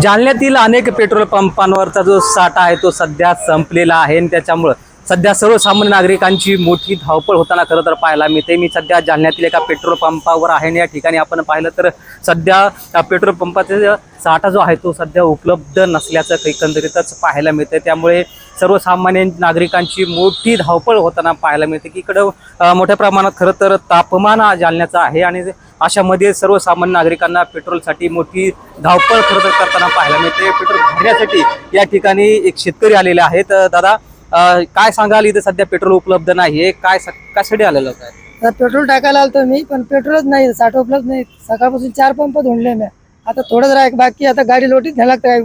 जालन्यातील अनेक पेट्रोल पंपांवरचा जो साठा आहे तो सध्या संपलेला आहे आणि त्याच्यामुळे सध्या सर्वसामान्य नागरिकांची मोठी धावपळ होताना खरं तर पाहायला मिळते। मी सध्या जालन्यातील एका पेट्रोल पंपावर आहे आणि या ठिकाणी आपण पाहिलं तर सध्या पेट्रोल पंपाचा साठा जो आहे तो सध्या उपलब्ध नसल्याचं एकंदरीतच पाहायला मिळतं। त्यामुळे सर्वसामान्य नागरिकांची मोठी धावपळ होताना पाहायला मिळते की इकडं मोठ्या प्रमाणात खरं तर तापमान जालन्याचं आहे आणि अशामध्ये सर्वसामान्य नागरिकांना पेट्रोलसाठी मोठी धावपळ खरं तर करताना पाहायला मिळते। पेट्रोल भरण्यासाठी या ठिकाणी एक शेतकरी आलेले आहेत। दादा काय सांगाल, इथे सध्या पेट्रोल उपलब्ध नाहीये, काय कशासाठी आलेलं काय? पेट्रोल टाकायला आलतो मी, पण पेट्रोलच नाही, साठा उपलब्ध नाही। सकाळपासून 4 पंप धुंडले मी, आता थोडंच राह बाकी, आता गाडी लोटीत घ्यायला लागतं काय।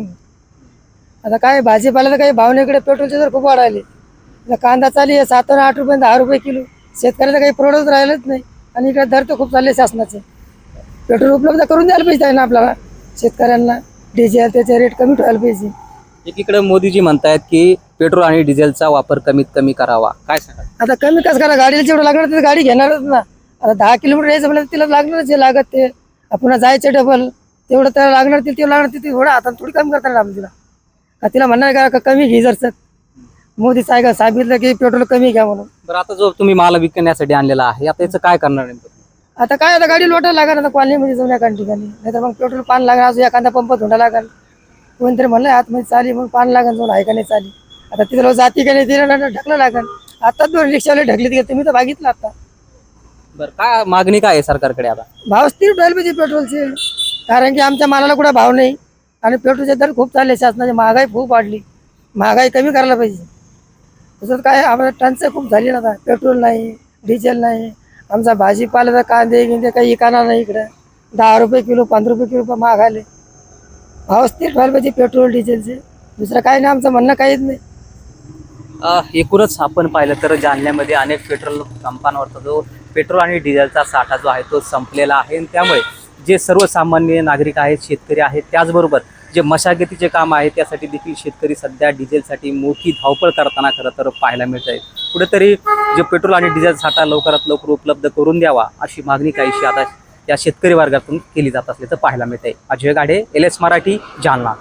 आता काय भाजीपाला तर काही भाव नाही, इकडे पेट्रोलचे जर खूप वाढायले। कांदा चालू आहे 7 आणि 8 रुपये 10 रुपये किलो, शेतकऱ्याला काही परवडत राहिलंच नाही आणि इकडे दर तर खूप चालले शासनाचे। पेट्रोल उपलब्ध करून द्यायला पाहिजे ना आपल्याला, शेतकऱ्यांना डिझेल त्याचे रेट कमी ठेवायला पाहिजे। एकीकडे मोदीजी म्हणतायत की पेट्रोल आणि डिझेलचा वापर कमीत कमी करावा, काय सांगाल? आता कमी कसं करा, गाडीला जेवढं लागणार ते गाडी घेणारच ना। आता 10 किलोमीटर यायचं म्हणलं तिला लागणारच, जे लागत ते पुन्हा जायचं डबल तेवढं त्याला लागणार, ते लागणार, ते थोडं आता थोडी कमी करता आपण तिला का तिला म्हणणार का कमी घे जर मोदी सांगितलं की पेट्रोल कमी घ्या म्हणून। बरं, आता जो तुम्ही माल विकण्यासाठी आणलेला आहे आता याचं काय करणार नेमकं? आता काय, आता गाडी लोटायला लागणार, आता कॉलनीमध्ये जाऊन एका ठिकाणी, नाही तर मग पेट्रोल पान लागणार, अजून एखादा पंप धुंडा लागेल। कोणतरी म्हणलं आतमध्ये चाली मग पान लागेल, जाऊन आहे का नाही चाली, आता तिथं लोक जाती का नाही तिला ढकलं लागेल। आता 2 रिक्षावाले ढकले तिथे, तुम्ही तर बघितलं आता। बरं, काय मागणी काय आहे सरकारकडे आता? भाव स्थिर ठेवायला पाहिजे पेट्रोलचे, कारण की आमच्या मालाला कुठे भाव नाही आणि पेट्रोलचे दर खूप चालले, शासनाची महागाई खूप वाढली, महागाई कमी करायला पाहिजे। तसंच काय आम्हाला टंचाई खूप झाली ना, आता पेट्रोल नाही, डिझेल नाही, आमचा भाजीपाला तर कांदे गिंदे काही इकाना नाही, इकडं 10 रुपये किलो 15 रुपये किलो महागाले। भाव स्थिर ठेवायला पाहिजे पेट्रोल डिझेलचे, दुसरं काही नाही, आमचं म्हणणं काहीच नाही। एकूणच आपण पाहिलं तर जालन्यामध्ये अनेक पेट्रोल पंपांवरचा जो पेट्रोल आणि डिझेलचा साठा जो आहे तो संपलेला आहे आणि त्यामुळे जे सर्वसामान्य नागरिक आहेत, शेतकरी आहेत, त्याचबरोबर जे मशागतीचे काम आहे त्यासाठी देखील शेतकरी सध्या डिझेलसाठी मोठी धावपळ करताना खरं तर पाहायला मिळत आहे। कुठेतरी जे पेट्रोल आणि डिझेल साठा लवकरात लवकर उपलब्ध करून द्यावा अशी मागणी काहीशी आता या शेतकरी वर्गातून केली जात असल्याचं पाहायला मिळत आहे। अजय गाढे, LS मराठी, जालना।